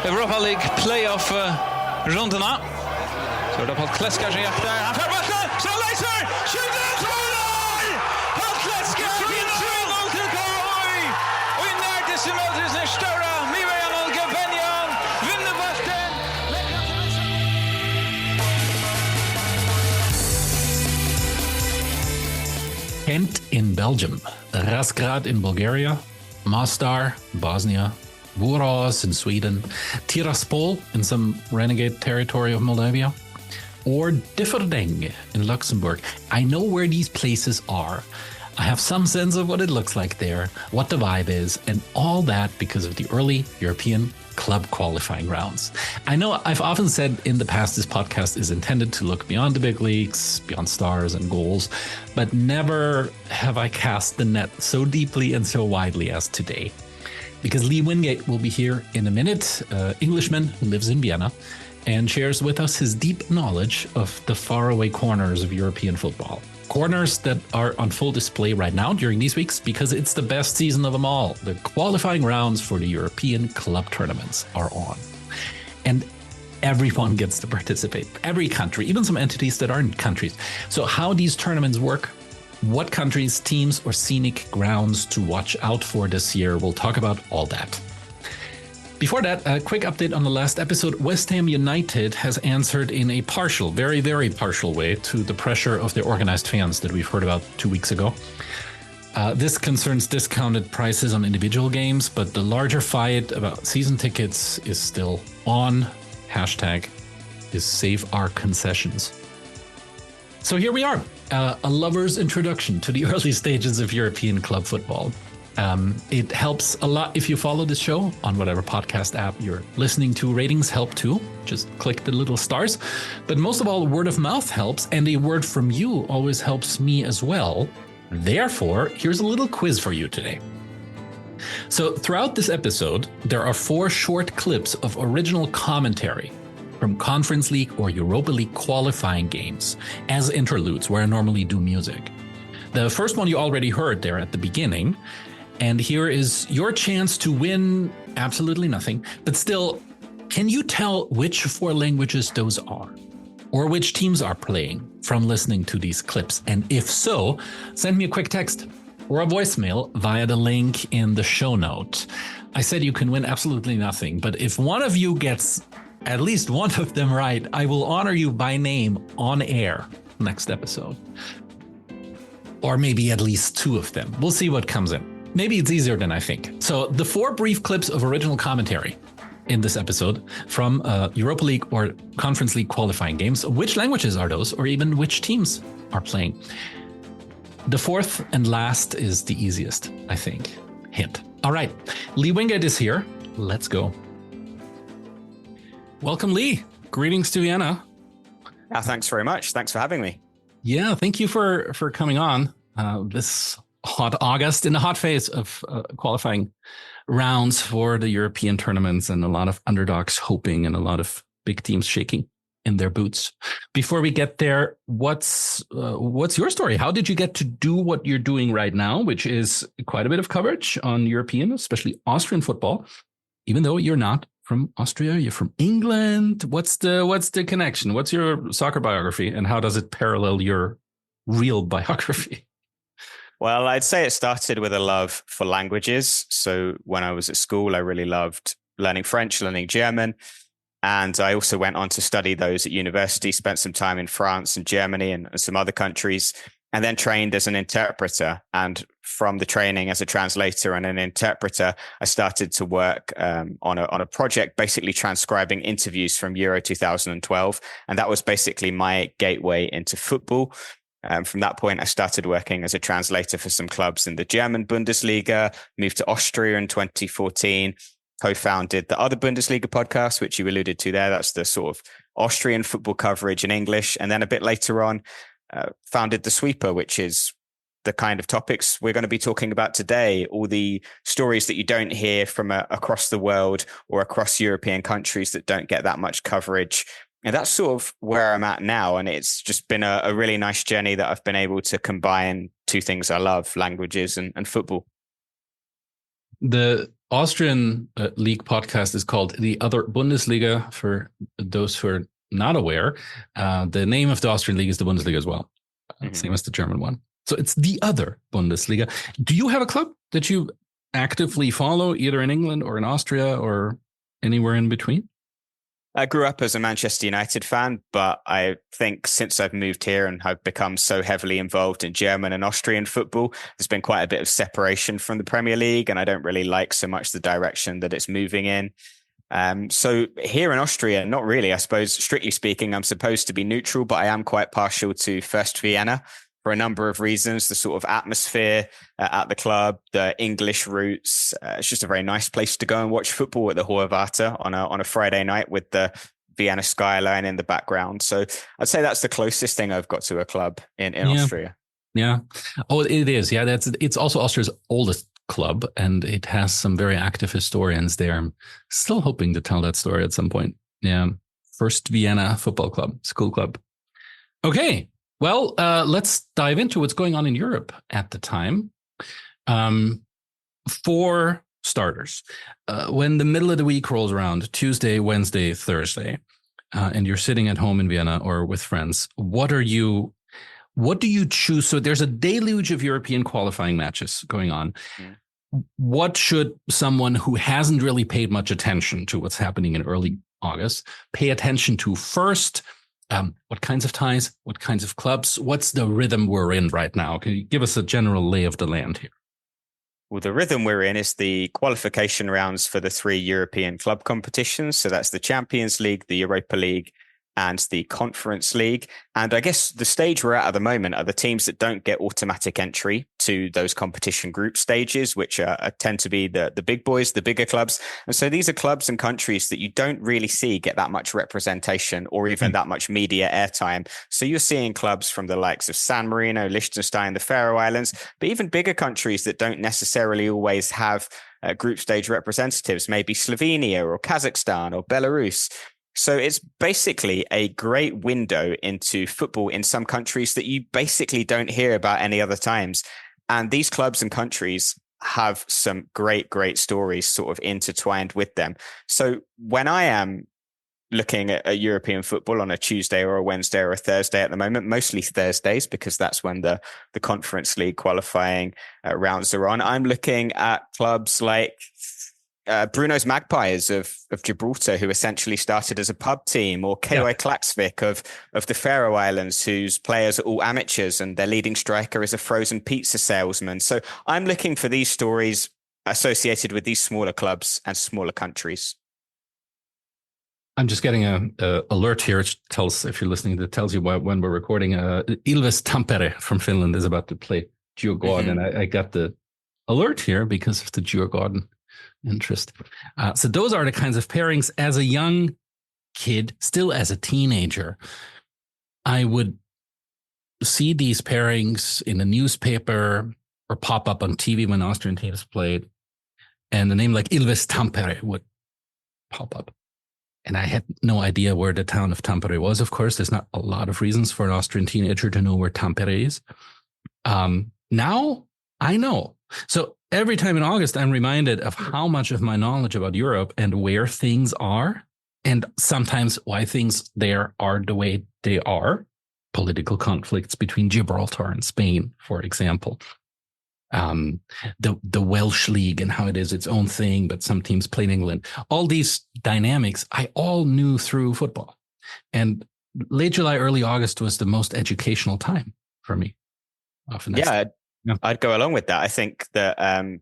Europa League playoff rundorna. Så det på Kleska sig efter. Han får bollen. Så Leicester skjuter mål! Han Kleska vinner 2-0 till Quali. Och i närheten så möter det stora Miriam och Gabenjan. Vinner bollen. Gent in Belgium, Rasgrad in Bulgaria, Mostar, Bosnia, Borås in Sweden, Tiraspol in some renegade territory of Moldova, or Differdange in Luxembourg. I know where these places are. I have some sense of what it looks like there, what the vibe is, and all that because of the early European club qualifying rounds. I know I've often said in the past this podcast is intended to look beyond the big leagues, beyond stars and goals, but never have I cast the net so deeply and so widely as today. Because Lee Wingate will be here in a minute, Englishman who lives in Vienna, and shares with us his deep knowledge of the faraway corners of European football. Corners that are on full display right now during these weeks because it's the best season of them all. The qualifying rounds for the European club tournaments are on. And everyone gets to participate. Every country, even some entities that aren't countries. So how these tournaments work, what countries, teams, or scenic grounds to watch out for this year, we'll talk about all that. Before that, a quick update on the last episode. West Ham United has answered in a partial, very, very partial way to the pressure of their organized fans that we've heard about 2 weeks ago. This concerns discounted prices on individual games, but the larger fight about season tickets is still on. Hashtag is save our concessions. So here we are, a lover's introduction to the early stages of European club football. It helps a lot if you follow the show on whatever podcast app you're listening to. Ratings help too. Just click the little stars. But most of all, word of mouth helps, and a word from you always helps me as well. Therefore, here's a little quiz for you today. So throughout this episode, there are 4 short clips of original commentary from Conference League or Europa League qualifying games as interludes where I normally do music. The first one you already heard there at the beginning. And here is your chance to win absolutely nothing. But still, can you tell which 4 languages those are? Or which teams are playing from listening to these clips? And if so, send me a quick text or a voicemail via the link in the show note. I said you can win absolutely nothing. But if one of you gets at least one of them right, I will honor you by name on air next episode. Or maybe at least 2 of them. We'll see what comes in. Maybe it's easier than I think. So the 4 brief clips of original commentary in this episode from Europa League or Conference League qualifying games. Which languages are those, or even which teams are playing? The 4th and last is the easiest, I think. Hint. All right, Lee Wingate is here. Let's go. Welcome, Lee. Greetings to Vienna. Thanks very much. Thanks for having me. Yeah, thank you for coming on this hot August in the hot phase of qualifying rounds for the European tournaments, and a lot of underdogs hoping and a lot of big teams shaking in their boots. Before we get there, what's your story? How did you get to do what you're doing right now, which is quite a bit of coverage on European, especially Austrian football, even though you're not from Austria, you're from England. What's the connection? What's your soccer biography, and how does it parallel your real biography? Well, I'd say it started with a love for languages. So when I was at school, I really loved learning French, learning German. And I also went on to study those at university, spent some time in France and Germany and some other countries, and then trained as an interpreter. And from the training as a translator and an interpreter, I started to work on a project basically transcribing interviews from Euro 2012. And that was basically my gateway into football. From that point, I started working as a translator for some clubs in the German Bundesliga, moved to Austria in 2014, co-founded the other Bundesliga podcast, which you alluded to there. That's the sort of Austrian football coverage in English. And then a bit later on, founded the Sweeper, which is the kind of topics we're going to be talking about today, all the stories that you don't hear from across the world or across European countries that don't get that much coverage. And that's sort of where I'm at now. And it's just been a really nice journey that I've been able to combine 2 things I love, languages and football. The Austrian league podcast is called The Other Bundesliga. For those who are not aware, the name of the Austrian league is the Bundesliga as well, same as the German one. So it's The Other Bundesliga. Do you have a club that you actively follow, either in England or in Austria or anywhere in between? I grew up as a Manchester United fan, but I think since I've moved here and have become so heavily involved in German and Austrian football, there's been quite a bit of separation from the Premier League, and I don't really like so much the direction that it's moving in. So here in Austria, not really. I suppose, strictly speaking, I'm supposed to be neutral, but I am quite partial to First Vienna for a number of reasons. The sort of atmosphere at the club, the English roots. It's just a very nice place to go and watch football at the Hohe Warte on a Friday night with the Vienna skyline in the background. So I'd say that's the closest thing I've got to a club in Austria. Yeah. Oh, it is. Yeah, it's also Austria's oldest club, and it has some very active historians there. I'm still hoping to tell that story at some point. Yeah. First Vienna Football Club, school club. Okay. Well, let's dive into what's going on in Europe at the time. For starters, when the middle of the week rolls around, Tuesday, Wednesday, Thursday, and you're sitting at home in Vienna or with friends, what do you choose? So there's a deluge of European qualifying matches going on. What should someone who hasn't really paid much attention to what's happening in early August pay attention to first? What kinds of ties? What kinds of clubs? What's the rhythm we're in right now? Can you give us a general lay of the land here? Well, the rhythm we're in is the qualification rounds for the 3 European club competitions. So that's the Champions League, the Europa League, and the Conference League. And I guess the stage we're at the moment are the teams that don't get automatic entry to those competition group stages, which tend to be the big boys, the bigger clubs. And so these are clubs and countries that you don't really see get that much representation or even that much media airtime. So you're seeing clubs from the likes of San Marino, Liechtenstein, the Faroe Islands, but even bigger countries that don't necessarily always have group stage representatives, maybe Slovenia or Kazakhstan or Belarus. So it's basically a great window into football in some countries that you basically don't hear about any other times. And these clubs and countries have some great stories sort of intertwined with them. So when I am looking at European football on a Tuesday or a Wednesday or a Thursday at the moment, mostly Thursdays, because that's when the Conference League qualifying rounds are on, I'm looking at clubs like Bruno's Magpies of Gibraltar, who essentially started as a pub team, or KOI Klaksvik of the Faroe Islands, whose players are all amateurs and their leading striker is a frozen pizza salesman. So I'm looking for these stories associated with these smaller clubs and smaller countries. I'm just getting a alert here, which tells, if you're listening, that tells you when we're recording. Ilves Tampere from Finland is about to play Djurgården, and I got the alert here because of the Djurgården interest. So those are the kinds of pairings. As a young kid, still as a teenager, I would see these pairings in a newspaper or pop up on TV when Austrian teams played, and the name like Ilves Tampere would pop up. And I had no idea where the town of Tampere was. Of course, there's not a lot of reasons for an Austrian teenager to know where Tampere is. Now I know. So every time in August, I'm reminded of how much of my knowledge about Europe and where things are, and sometimes why things there are the way they are. Political conflicts between Gibraltar and Spain, for example. The Welsh League and how it is its own thing, but some teams play in England. All these dynamics I all knew through football. And late July, early August was the most educational time for me. Often I'd go along with that. I think that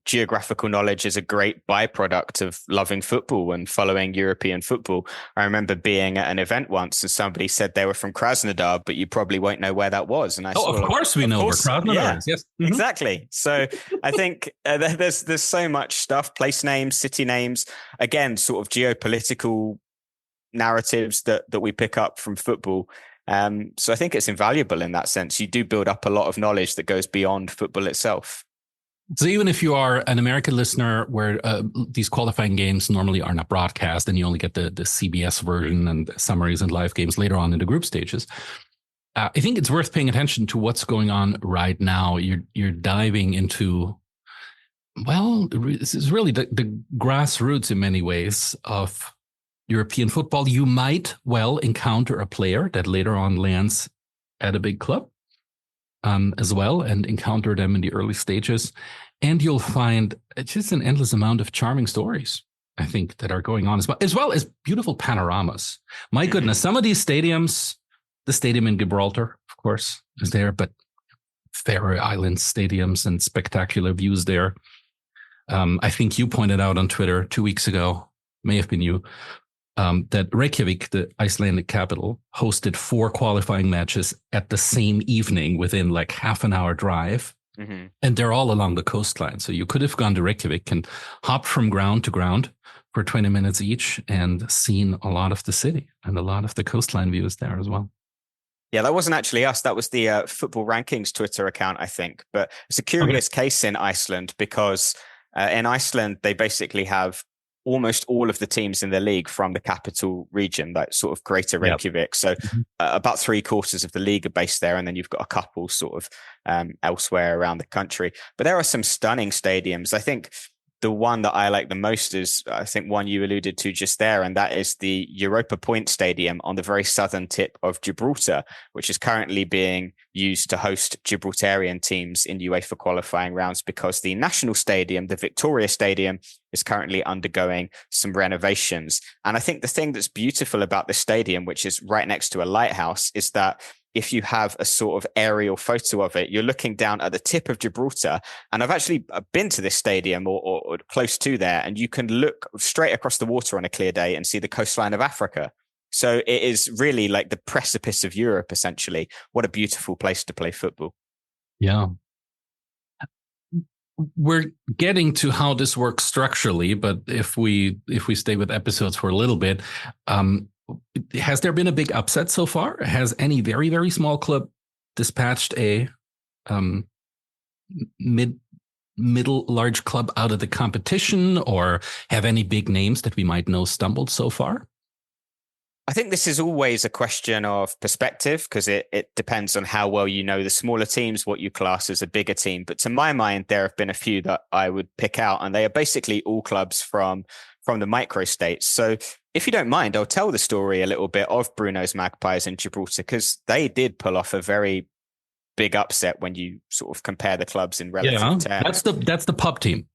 geographical knowledge is a great byproduct of loving football and following European football. I remember being at an event once and somebody said they were from Krasnodar, but you probably won't know where that was. And I of course we know where Krasnodar is. Yes, exactly. So I think there's so much stuff, place names, city names, again, sort of geopolitical narratives that we pick up from football. So I think it's invaluable in that sense. You do build up a lot of knowledge that goes beyond football itself. So even if you are an American listener where these qualifying games normally are not broadcast and you only get the CBS version and summaries and live games later on in the group stages, I think it's worth paying attention to what's going on right now. You're diving into Well, this is really the grassroots in many ways of European football. You might well encounter a player that later on lands at a big club as well, and encounter them in the early stages. And you'll find just an endless amount of charming stories, I think, that are going on, as well as beautiful panoramas. My goodness, some of these stadiums, the stadium in Gibraltar, of course, is there, but Faroe Islands stadiums and spectacular views there. I think you pointed out on Twitter 2 weeks ago, may have been you, that Reykjavik, the Icelandic capital, hosted 4 qualifying matches at the same evening within like half an hour drive. Mm-hmm. And they're all along the coastline. So you could have gone to Reykjavik and hopped from ground to ground for 20 minutes each and seen a lot of the city and a lot of the coastline views there as well. Yeah, that wasn't actually us. That was the Football Rankings Twitter account, I think. But it's a curious case in Iceland because in Iceland, they basically have almost all of the teams in the league from the capital region, like sort of Greater Reykjavik. Yep. So about 3/4 of the league are based there. And then you've got a couple sort of elsewhere around the country. But there are some stunning stadiums. I think the one that I like the most is, I think, one you alluded to just there, and that is the Europa Point Stadium on the very southern tip of Gibraltar, which is currently being used to host Gibraltarian teams in UEFA qualifying rounds because the national stadium, the Victoria Stadium, is currently undergoing some renovations. And I think the thing that's beautiful about this stadium, which is right next to a lighthouse, is that if you have a sort of aerial photo of it, you're looking down at the tip of Gibraltar. And I've actually been to this stadium or close to there, and you can look straight across the water on a clear day and see the coastline of Africa. So it is really like the precipice of Europe, essentially. What a beautiful place to play football. Yeah. We're getting to how this works structurally, but if we stay with episodes for a little bit, has there been a big upset so far? Has any very, very small club dispatched a middle large club out of the competition, or have any big names that we might know stumbled so far? I think this is always a question of perspective because it depends on how well you know the smaller teams, what you class as a bigger team. But to my mind, there have been a few that I would pick out, and they are basically all clubs from the microstates. So if you don't mind, I'll tell the story a little bit of Bruno's Magpies in Gibraltar, because they did pull off a very big upset when you sort of compare the clubs in relative terms. That's the pub team.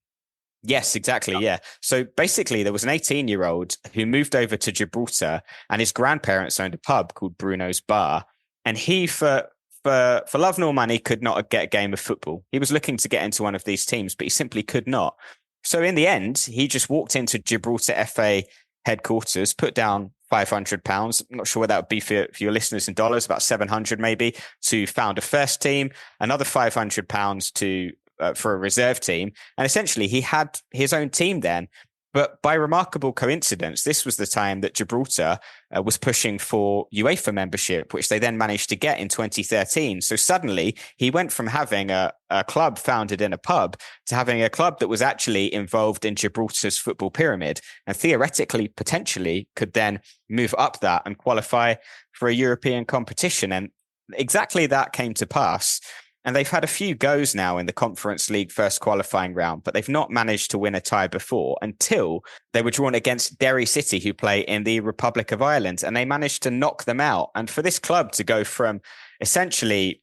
Yes, exactly. Yeah. So basically, there was an 18-year-old who moved over to Gibraltar, and his grandparents owned a pub called Bruno's Bar. And he, for love nor money, could not get a game of football. He was looking to get into one of these teams, but he simply could not. So in the end, he just walked into Gibraltar FA headquarters, put down £500. I'm not sure what that would be for your listeners in dollars, about 700 maybe, to found a first team, another £500 to for a reserve team. And essentially he had his own team then. But by remarkable coincidence, this was the time that Gibraltar was pushing for UEFA membership, which they then managed to get in 2013. So suddenly he went from having a club founded in a pub to having a club that was actually involved in Gibraltar's football pyramid, and theoretically, potentially could then move up that and qualify for a European competition. And exactly that came to pass. And they've had a few goes now in the Conference League first qualifying round, but they've not managed to win a tie before until they were drawn against Derry City, who play in the Republic of Ireland, and they managed to knock them out. And for this club to go from essentially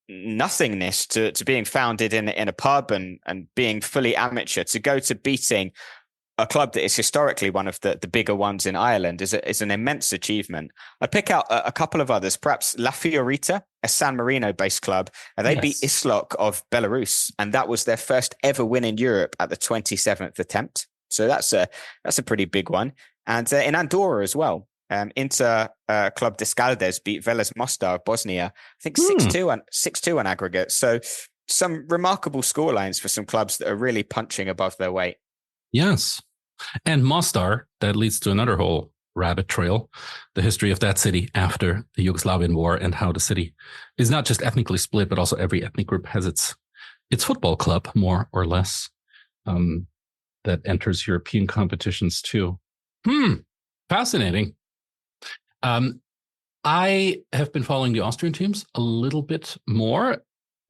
nothingness to being founded in a pub and being fully amateur, to go to beating a club that is historically one of the bigger ones in Ireland is an immense achievement. I'd pick out a couple of others, perhaps La Fiorita, a San Marino-based club. And they beat Islok of Belarus, and that was their first ever win in Europe at the 27th attempt. So that's a pretty big one. And in Andorra as well, Inter Club Descaldes beat Veles Mostar of Bosnia, I think 6-2 on aggregate. So some remarkable scorelines for some clubs that are really punching above their weight. Yes. And Mostar, that leads to another whole rabbit trail, the history of that city after the Yugoslavian war, and how the city is not just ethnically split, but also every ethnic group has its football club, more or less, that enters European competitions too. Fascinating. I have been following the Austrian teams a little bit more.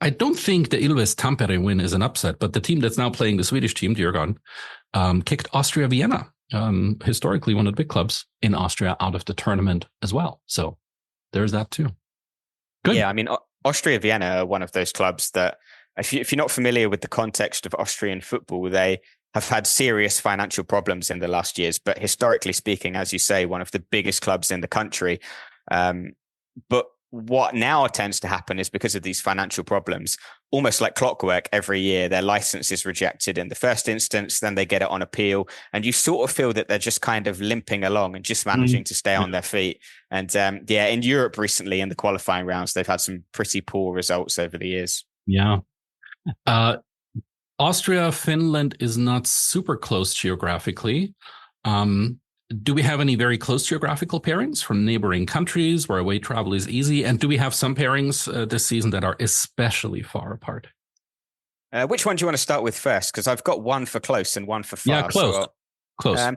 I don't think the Ilves Tampere win is an upset, but the team that's now playing the Swedish team, Djurgården, kicked Austria Vienna, historically one of the big clubs in Austria, out of the tournament as well. So there's that too. Good. Yeah, I mean, Austria Vienna are one of those clubs that, if you're not familiar with the context of Austrian football, they have had serious financial problems in the last years. But historically speaking, as you say, one of the biggest clubs in the country. But what now tends to happen is, because of these financial problems, almost like clockwork, every year their license is rejected in the first instance, then they get it on appeal, and you sort of feel that they're just kind of limping along and just managing to stay on their feet. And in Europe recently, in the qualifying rounds, they've had some pretty poor results over the years. Yeah. Austria, Finland is not super close geographically. Do we have any very close geographical pairings from neighboring countries where away travel is easy? And do we have some pairings this season that are especially far apart? Which one do you want to start with first? Because I've got one for close and one for far. Yeah, close. Close.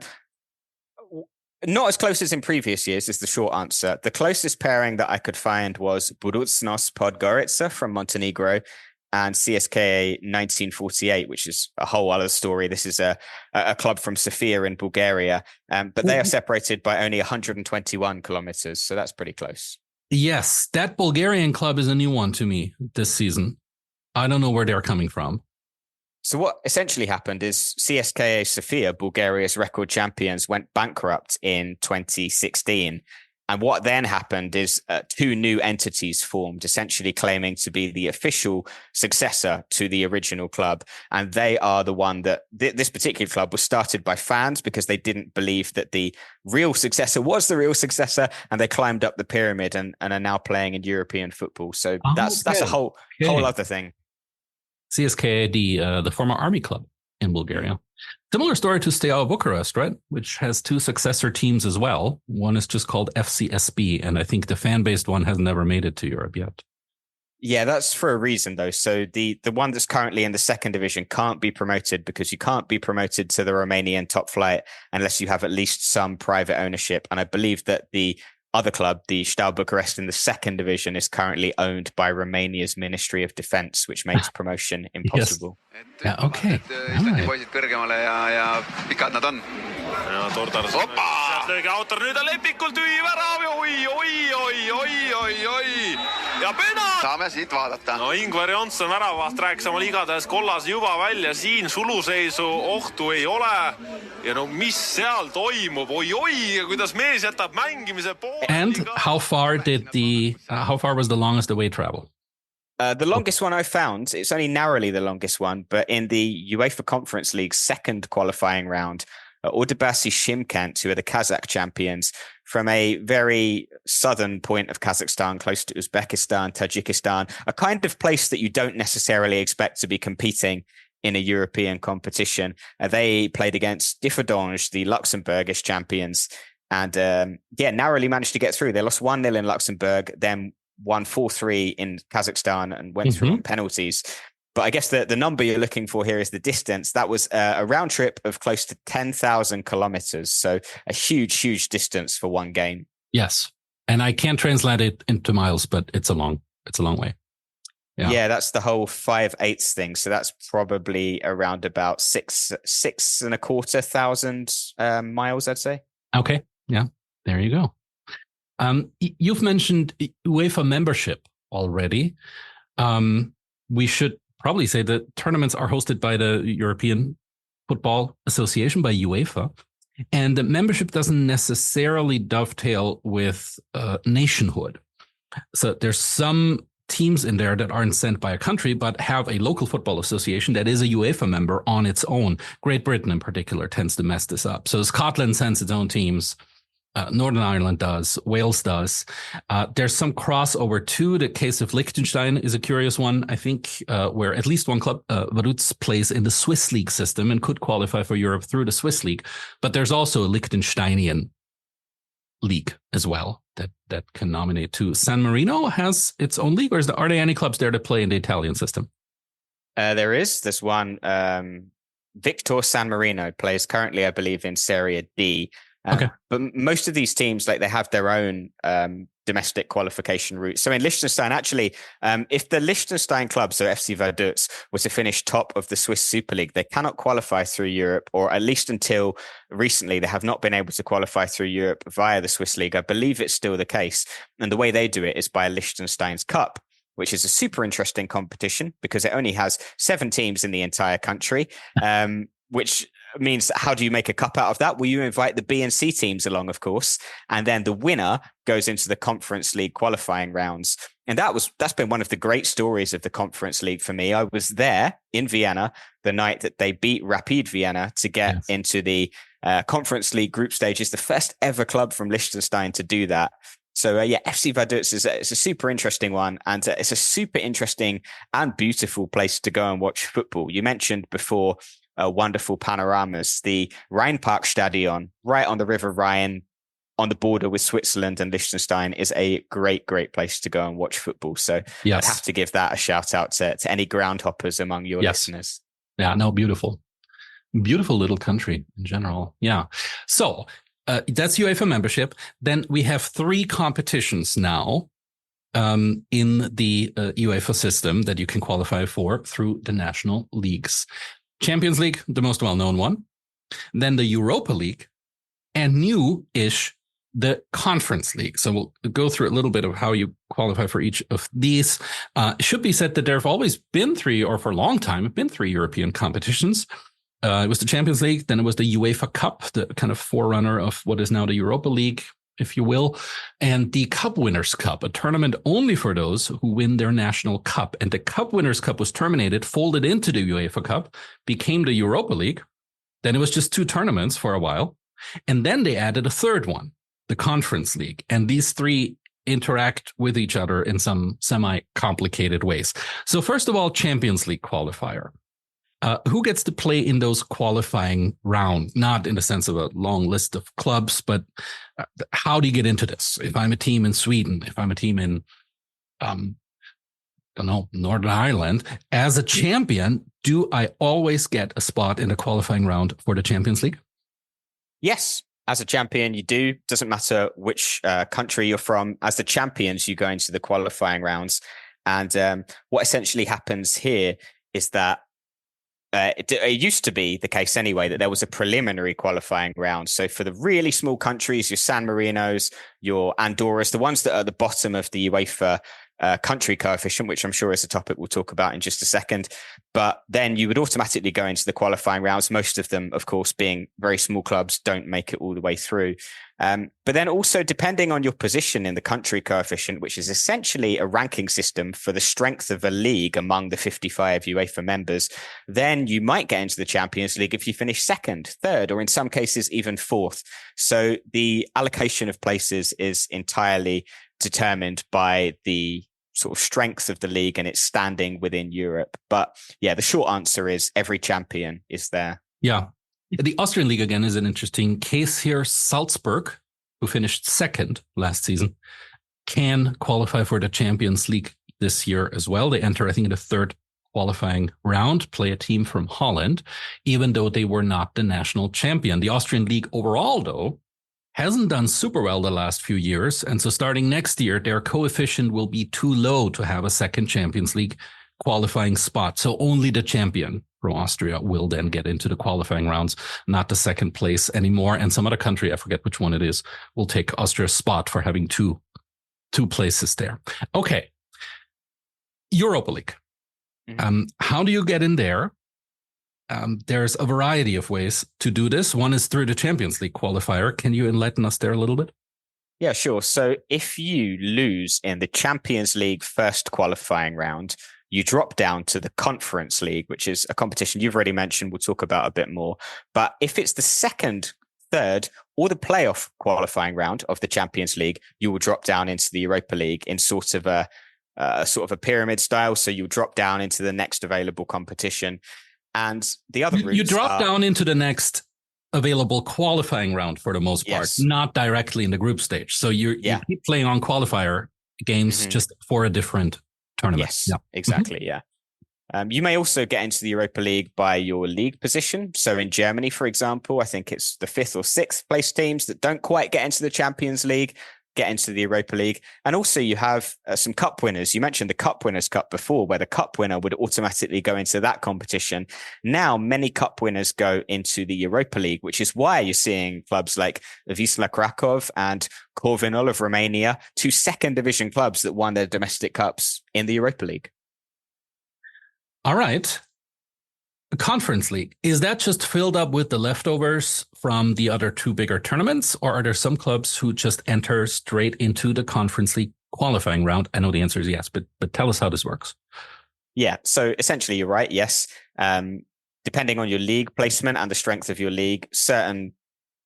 Not as close as in previous years is the short answer. The closest pairing that I could find was Budućnost Podgorica from Montenegro and CSKA 1948, which is a whole other story. This is a club from Sofia in Bulgaria, but they are separated by only 121 kilometers. So that's pretty close. Yes, that Bulgarian club is a new one to me this season. I don't know where they're coming from. So what essentially happened is CSKA Sofia, Bulgaria's record champions, went bankrupt in 2016. And what then happened is two new entities formed, essentially claiming to be the official successor to the original club. And they are the one that this particular club was started by fans because they didn't believe that the real successor was the real successor. And they climbed up the pyramid and are now playing in European football. So that's a whole other thing. CSKA, the former army club in Bulgaria. Similar story to Steaua Bucharest, right? Which has two successor teams as well. One is just called FCSB, and I think the fan-based one has never made it to Europe yet. Yeah, that's for a reason, though. So the one that's currently in the second division can't be promoted because you can't be promoted to the Romanian top flight unless you have at least some private ownership. And I believe that the other club, the Steaua Bucharest in the second division, is currently owned by Romania's Ministry of Defense, which makes promotion impossible. Yes. Yeah, okay. Islandi poisid kõrgemale ja pikad nad on. Ja Tortar sealt löögi autor, nüüd on Lepikul tüüb ära, oi. Ja penal! Saame siit vaadata. No Ingvar Johnson väravast rääkis omal igatahes kollas juba välja, siin suluseisu ohtu ei ole. Ja no mis seal toimub, oi, kuidas mees jätab mängimise poole. And how far was the longest away travel? The longest one I found, it's only narrowly the longest one, but in the UEFA Conference League's second qualifying round, Ordubasi Shymkent, who are the Kazakh champions, from a very southern point of Kazakhstan, close to Uzbekistan, Tajikistan, a kind of place that you don't necessarily expect to be competing in a European competition. They played against Differdange, the Luxembourgish champions, and narrowly managed to get through. They lost 1-0 in Luxembourg, then won 4-3 in Kazakhstan and went through on penalties. But I guess the number you're looking for here is the distance. That was a round trip of close to 10,000 kilometers. So a huge distance for one game. Yes. And I can't translate it into miles, but it's a long way. Yeah, that's the whole 5/8 thing. So that's probably around about 6,250 miles, I'd say. Okay. Yeah, there you go. You've mentioned UEFA membership already. We should probably say that tournaments are hosted by the European Football Association, by UEFA, and the membership doesn't necessarily dovetail with nationhood. So there's some teams in there that aren't sent by a country, but have a local football association that is a UEFA member on its own. Great Britain in particular tends to mess this up. So Scotland sends its own teams. Northern Ireland does, Wales does. There's some crossover too. The case of Liechtenstein is a curious one, I think, where at least one club, Vaduz, plays in the Swiss league system and could qualify for Europe through the Swiss league. But there's also a Liechtensteinian league as well that can nominate too. San Marino has its own league, or are there any clubs there that play in the Italian system? There's one. Victor San Marino plays currently, I believe, in Serie D. Okay. But most of these teams, like, they have their own domestic qualification route. So in Liechtenstein, actually, if the Liechtenstein club, so FC Vaduz, were to finish top of the Swiss Super League, they cannot qualify through Europe, or at least until recently, they have not been able to qualify through Europe via the Swiss League. I believe it's still the case. And the way they do it is by Liechtenstein's Cup, which is a super interesting competition because it only has 7 teams in the entire country, which means that how do you make a cup out of that? Well, you invite the B and C teams along, of course, and then the winner goes into the Conference League qualifying rounds. And that's been one of the great stories of the Conference League for me. I was there in Vienna the night that they beat Rapid Vienna to get into the Conference League group stages, the first ever club from Liechtenstein to do that. So FC Vaduz is a super interesting one, and it's a super interesting and beautiful place to go and watch football. You mentioned before wonderful panoramas, the Rheinparkstadion right on the River Rhine on the border with Switzerland and Liechtenstein is a great, great place to go and watch football. So I'd have to give that a shout out to any ground hoppers among your listeners. Yeah, no, beautiful little country in general. Yeah. So that's UEFA membership. Then we have 3 competitions now in the UEFA system that you can qualify for through the national leagues. Champions League, the most well-known one. Then the Europa League, and new-ish, the Conference League. So we'll go through a little bit of how you qualify for each of these. It should be said that there have always been 3, or for a long time, been 3 European competitions. It was the Champions League, then it was the UEFA Cup, the kind of forerunner of what is now the Europa League, if you will, and the Cup Winners' Cup, a tournament only for those who win their national cup. And the Cup Winners' Cup was terminated, folded into the UEFA Cup, became the Europa League. Then it was just 2 tournaments for a while. And then they added a third one, the Conference League. And these 3 interact with each other in some semi-complicated ways. So first of all, Champions League qualifier. Who gets to play in those qualifying rounds? Not in the sense of a long list of clubs, but how do you get into this? If I'm a team in Sweden, if I'm a team in, Northern Ireland, as a champion, do I always get a spot in the qualifying round for the Champions League? Yes. As a champion, you do. Doesn't matter which country you're from. As the champions, you go into the qualifying rounds. And what essentially happens here is that it used to be the case anyway that there was a preliminary qualifying round. So for the really small countries, your San Marinos, your Andorras, the ones that are at the bottom of the UEFA country coefficient, which I'm sure is a topic we'll talk about in just a second. But then you would automatically go into the qualifying rounds. Most of them, of course, being very small clubs, don't make it all the way through. But then also depending on your position in the country coefficient, which is essentially a ranking system for the strength of a league among the 55 UEFA members, then you might get into the Champions League if you finish 2nd, 3rd, or in some cases even 4th. So the allocation of places is entirely determined by the sort of strength of the league and its standing within Europe. But yeah, the short answer is every champion is there. Yeah. The Austrian League, again, is an interesting case here. Salzburg, who finished 2nd last season, can qualify for the Champions League this year as well. They enter, I think, in the 3rd qualifying round, play a team from Holland, even though they were not the national champion. The Austrian League overall, though, hasn't done super well the last few years. And so starting next year, their coefficient will be too low to have a 2nd Champions League qualifying spot. So only the champion from Austria will then get into the qualifying rounds, not the 2nd place anymore. And some other country, I forget which one it is, will take Austria's spot for having two places there. Okay. Europa League. How do you get in there? There's a variety of ways to do this. One is through the Champions League qualifier. Can you enlighten us there a little bit? Yeah, sure. So if you lose in the Champions League first qualifying round, you drop down to the Conference League, which is a competition you've already mentioned. We'll talk about a bit more. But if it's the 2nd, 3rd, or the playoff qualifying round of the Champions League, you will drop down into the Europa League in sort of a pyramid style. So you drop down into the next available competition. And the other routes you drop down into the next available qualifying round for the most part, not directly in the group stage. So you keep playing on qualifier games just for a different tournament. Yes, exactly. Yeah. You may also get into the Europa League by your league position. So in Germany, for example, I think it's the 5th or 6th place teams that don't quite get into the Champions League. get into the Europa League. And also you have some cup winners. You mentioned the Cup Winners' Cup before, where the cup winner would automatically go into that competition. Now, many cup winners go into the Europa League, which is why you're seeing clubs like Wisla Krakow and Corvinul of Romania, 2 second division clubs that won their domestic cups in the Europa League. All right. The Conference League, is that just filled up with the leftovers from the other 2 bigger tournaments, or are there some clubs who just enter straight into the Conference League qualifying round? I know the answer is yes, but tell us how this works. Yeah, so essentially you're right, yes. Depending on your league placement and the strength of your league, certain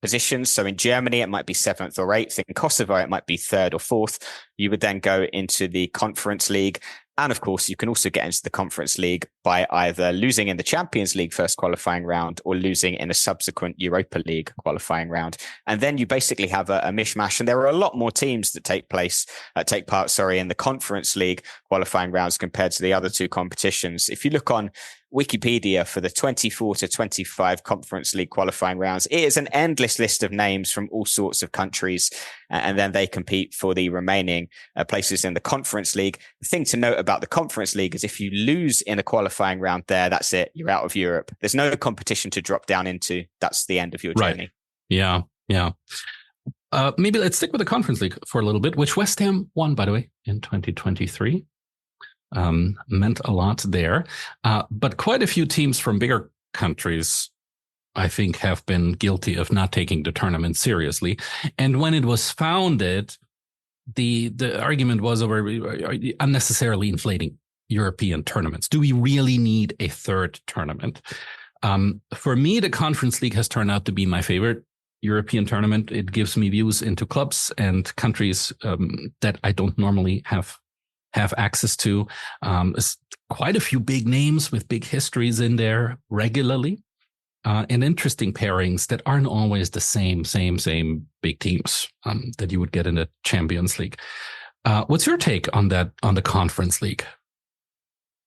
positions, so in Germany it might be 7th or 8th, in Kosovo it might be 3rd or 4th, you would then go into the Conference League. And of course, you can also get into the Conference League by either losing in the Champions League first qualifying round or losing in a subsequent Europa League qualifying round. And then you basically have a mishmash. And there are a lot more teams that take part in the Conference League qualifying rounds compared to the other 2 competitions. If you look on Wikipedia for the 24 to 25 Conference League qualifying rounds, it is an endless list of names from all sorts of countries. And then they compete for the remaining places in the Conference League. The thing to note about the Conference League is if you lose in a qualifying round there, that's it. You're out of Europe. There's no competition to drop down into. That's the end of your journey. Right. Yeah. Maybe let's stick with the Conference League for a little bit, which West Ham won, by the way, in 2023. Meant a lot there. But quite a few teams from bigger countries, I think, have been guilty of not taking the tournament seriously. And when it was founded, the argument was over unnecessarily inflating European tournaments. Do we really need a 3rd tournament? For me, the Conference League has turned out to be my favorite European tournament. It gives me views into clubs and countries that I don't normally have access to. Quite a few big names with big histories in there regularly, and interesting pairings that aren't always the same big teams that you would get in the Champions League. What's your take on that, on the Conference League?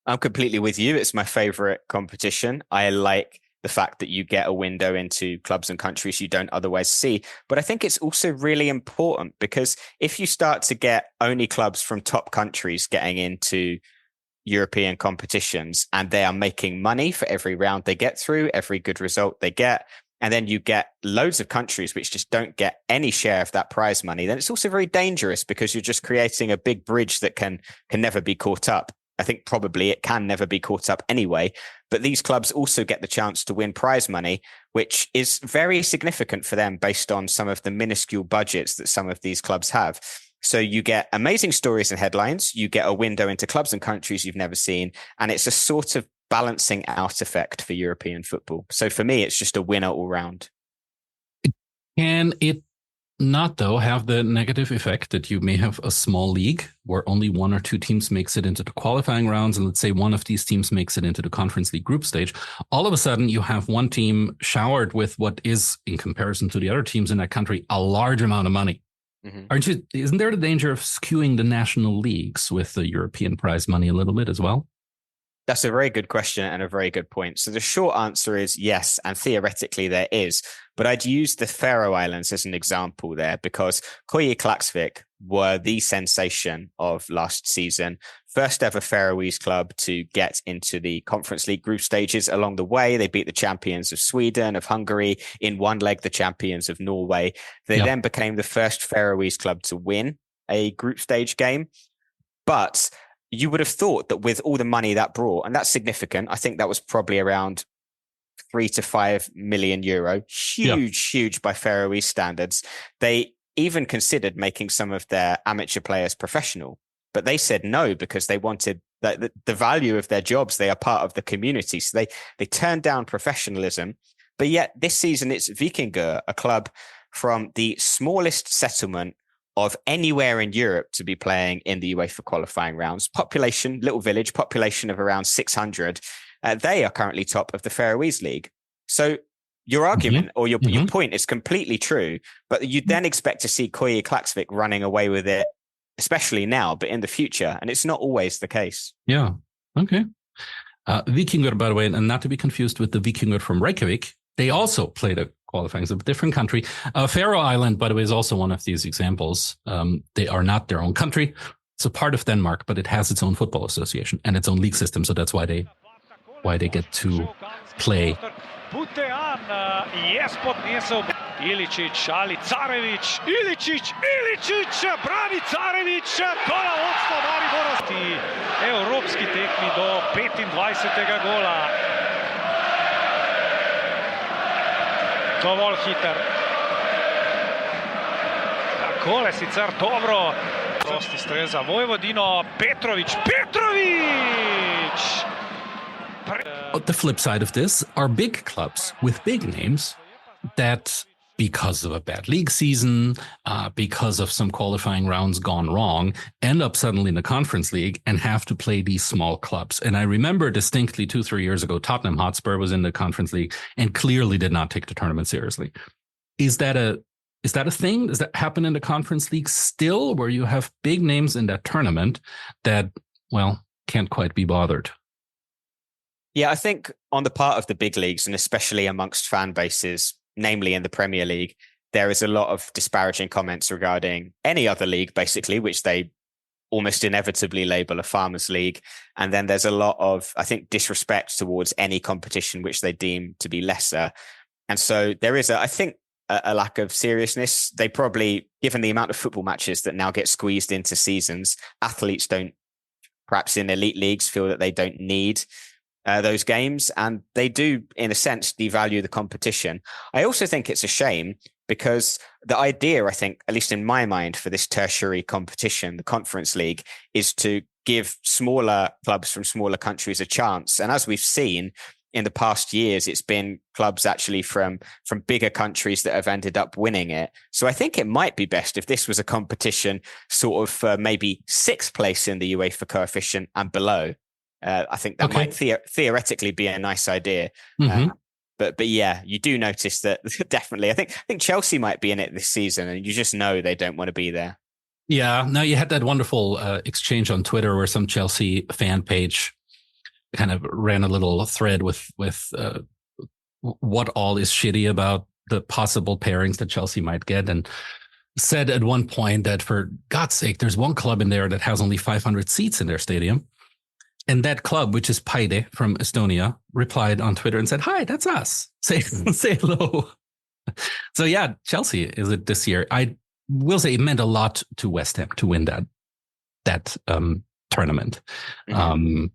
I'm completely with you. It's my favorite competition. I like the fact that you get a window into clubs and countries you don't otherwise see. But I think it's also really important because if you start to get only clubs from top countries getting into European competitions and they are making money for every round they get through, every good result they get, and then you get loads of countries which just don't get any share of that prize money, then it's also very dangerous because you're just creating a big bridge that can never be caught up. I think probably it can never be caught up anyway, but these clubs also get the chance to win prize money, which is very significant for them based on some of the minuscule budgets that some of these clubs have. So you get amazing stories and headlines, you get a window into clubs and countries you've never seen, and it's a sort of balancing out effect for European football. So for me, it's just a winner all round. Can it not, though, have the negative effect that you may have a small league where only 1 or 2 teams makes it into the qualifying rounds, and let's say one of these teams makes it into the Conference League group stage? All of a sudden, you have one team showered with what is, in comparison to the other teams in that country, a large amount of money. Mm-hmm. Isn't there the danger of skewing the national leagues with the European prize money a little bit as well? That's a very good question and a very good point. So the short answer is yes, and theoretically there is. But I'd use the Faroe Islands as an example there because Quali were the sensation of last season. First ever Faroese club to get into the Conference League group stages. Along the way, they beat the champions of Sweden, of Hungary, in one leg the champions of Norway. They then became the first Faroese club to win a group stage game. But you would have thought that with all the money that brought, and that's significant, I think that was probably around 3 to 5 million euro, huge by Faroese standards. They even considered making some of their amateur players professional, but they said no because they wanted the value of their jobs. They are part of the community. So they turned down professionalism. But yet this season it's Vikingur, a club from the smallest settlement of anywhere in Europe to be playing in the UEFA qualifying rounds. Population, little village, population of around 600. They are currently top of the Faroese League. So your argument or your point is completely true, but you then expect to see Koye Klaksvik running away with it, especially now, but in the future. And it's not always the case. Yeah. Okay. Vikingur, by the way, and not to be confused with the Vikingur from Reykjavik, they also played a qualifying. It's a different country. Faroe Island, by the way, is also one of these examples. They are not their own country. It's a part of Denmark, but it has its own football association and its own league system. So that's why they get to play. Butean je spodnesel Iličić ali Carević, Iličić, brani Carević, gola vodstva Maribora. Evropski tekmi do 25. gola. Dovolj hiter. Takole sicer dobro. Prosti strel za Vojvodino, Petrović. The flip side of this are big clubs with big names that, because of a bad league season, because of some qualifying rounds gone wrong, end up suddenly in the Conference League and have to play these small clubs. And I remember distinctly 2-3 years ago, Tottenham Hotspur was in the Conference League and clearly did not take the tournament seriously. Is that a thing? Does that happen in the Conference League still, where you have big names in that tournament that, well, can't quite be bothered? Yeah, I think on the part of the big leagues, and especially amongst fan bases, namely in the Premier League, there is a lot of disparaging comments regarding any other league, basically, which they almost inevitably label a farmers league. And then there's a lot of, I think, disrespect towards any competition which they deem to be lesser. And so there is, I think, a lack of seriousness. They probably, given the amount of football matches that now get squeezed into seasons, athletes don't, perhaps in elite leagues, feel that they don't need those games, and they do, in a sense, devalue the competition. I also think it's a shame because the idea, I think, at least in my mind, for this tertiary competition, the Conference League, is to give smaller clubs from smaller countries a chance. And as we've seen in the past years, it's been clubs actually from bigger countries that have ended up winning it. So I think it might be best if this was a competition sort of maybe 6th place in the UEFA coefficient and below. I think that might theoretically be a nice idea. Mm-hmm. But yeah, you do notice that definitely. I think Chelsea might be in it this season, and you just know they don't want to be there. Yeah. Now, you had that wonderful exchange on Twitter where some Chelsea fan page kind of ran a little thread with what all is shitty about the possible pairings that Chelsea might get, and said at one point that, for God's sake, there's one club in there that has only 500 seats in their stadium. And that club, which is Paide from Estonia, replied on Twitter and said, "Hi, that's us. Say hello." So yeah, Chelsea is it this year. I will say it meant a lot to West Ham to win that tournament. Mm-hmm.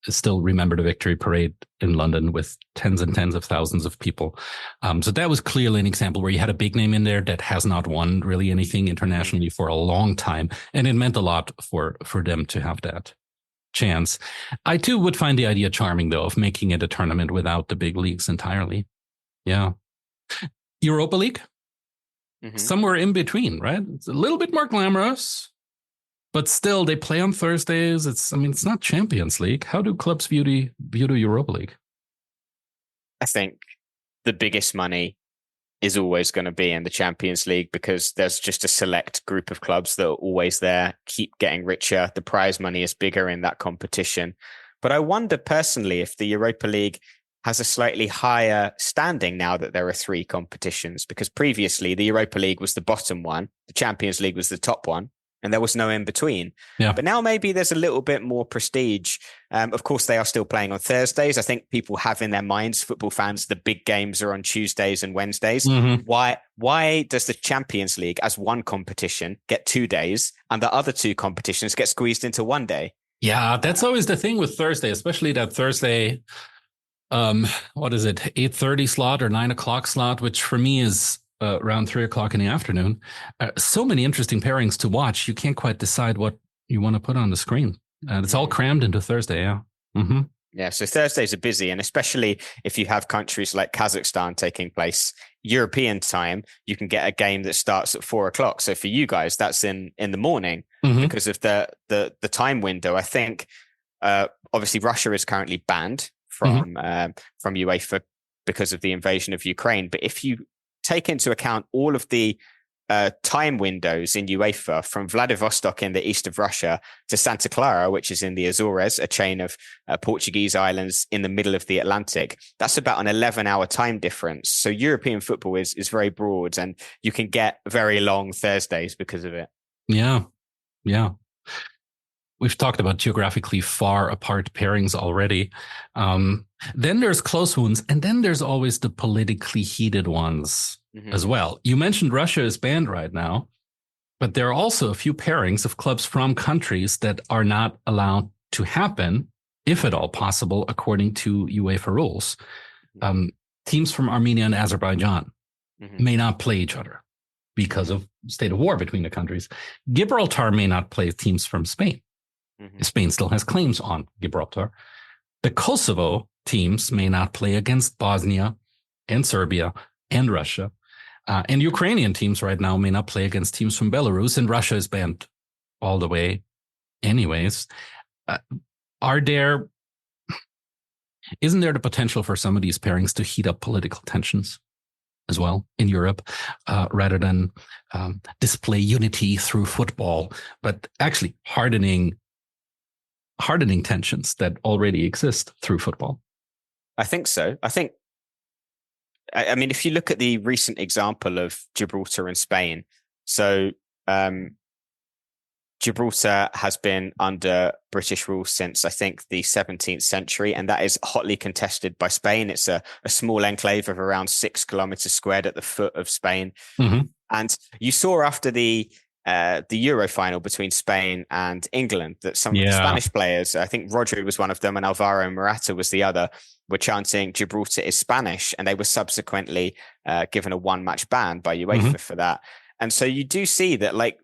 Still remember the victory parade in London with tens and tens of thousands of people. So that was clearly an example where you had a big name in there that has not won really anything internationally for a long time. And it meant a lot for them to have that chance. I too would find the idea charming, though, of making it a tournament without the big leagues entirely. Yeah. Europa League? Mm-hmm. Somewhere in between, right? It's a little bit more glamorous, but still they play on Thursdays. It's not Champions League. How do clubs view the Europa League? I think the biggest money is always going to be in the Champions League because there's just a select group of clubs that are always there, keep getting richer. The prize money is bigger in that competition. But I wonder personally if the Europa League has a slightly higher standing now that there are 3 competitions, because previously the Europa League was the bottom one, the Champions League was the top one, and there was no in between. Yeah. But now maybe there's a little bit more prestige. Of course, they are still playing on Thursdays. I think people have in their minds, football fans, the big games are on Tuesdays and Wednesdays. Mm-hmm. Why does the Champions League as one competition get 2 days and the other 2 competitions get squeezed into 1 day? Yeah, that's always the thing with Thursday, especially that Thursday, 8:30 slot or 9 o'clock slot, which for me is around 3 o'clock in the afternoon. So many interesting pairings to watch. You can't quite decide what you want to put on the screen. It's all crammed into Thursday. Yeah. Mm-hmm. Yeah. So Thursdays are busy. And especially if you have countries like Kazakhstan taking place European time, you can get a game that starts at 4 o'clock. So for you guys, that's in the morning because of the time window. I think, obviously Russia is currently banned from UEFA because of the invasion of Ukraine. But if you take into account all of the time windows in UEFA from Vladivostok in the east of Russia to Santa Clara, which is in the Azores, a chain of Portuguese islands in the middle of the Atlantic. That's about an 11-hour time difference. So European football is very broad, and you can get very long Thursdays because of it. Yeah. We've talked about geographically far apart pairings already. Then there's close ones, and then there's always the politically heated ones as well. You mentioned Russia is banned right now, but there are also a few pairings of clubs from countries that are not allowed to happen, if at all possible, according to UEFA rules. Teams from Armenia and Azerbaijan may not play each other because of state of war between the countries. Gibraltar may not play teams from Spain. Spain still has claims on Gibraltar. The Kosovo teams may not play against Bosnia and Serbia and Russia. And Ukrainian teams right now may not play against teams from Belarus, and Russia is banned all the way anyways. Isn't there the potential for some of these pairings to heat up political tensions as well in Europe, rather than display unity through football, but actually hardening tensions that already exist through football? I think so. I mean, if you look at the recent example of Gibraltar and Spain, so Gibraltar has been under British rule since, I think, the 17th century, and that is hotly contested by Spain. It's a small enclave of around 6 kilometers squared at the foot of Spain. And you saw after the Euro final between Spain and England that some of the Spanish players, I think Rodri was one of them and Alvaro Morata was the other, were chanting Gibraltar is Spanish, and they were subsequently given a 1-match ban by UEFA for that. And so you do see that, like,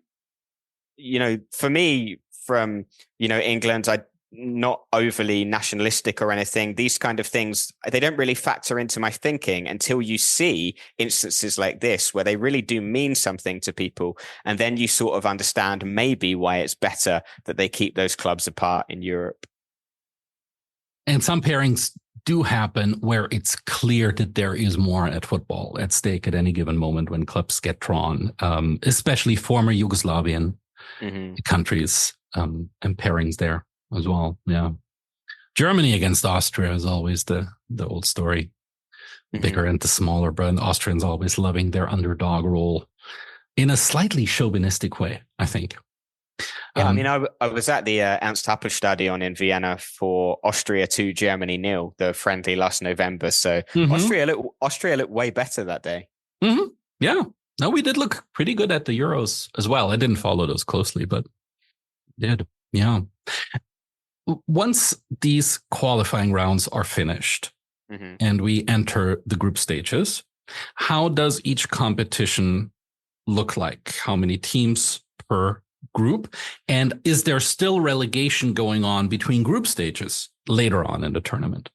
you know, for me, from, you know, England, I'm not overly nationalistic or anything. These kind of things, they don't really factor into my thinking until you see instances like this where they really do mean something to people. And then you sort of understand maybe why it's better that they keep those clubs apart in Europe. And some pairings do happen where it's clear that there is more at football at stake at any given moment when clubs get drawn, especially former Yugoslavian countries, and pairings there as well. Yeah. Germany against Austria is always the old story. Bigger and the smaller, but the Austrians always loving their underdog role in a slightly chauvinistic way, I think. Yeah, I mean, I was at the Ernst-Happel-Stadion in Vienna for Austria 2, Germany 0, the friendly last November. So Austria looked way better that day. Yeah. No, we did look pretty good at the Euros as well. I didn't follow those closely, but did. Yeah. Once these qualifying rounds are finished and we enter the group stages, how does each competition look like? How many teams per group? And is there still relegation going on between group stages later on in the tournament?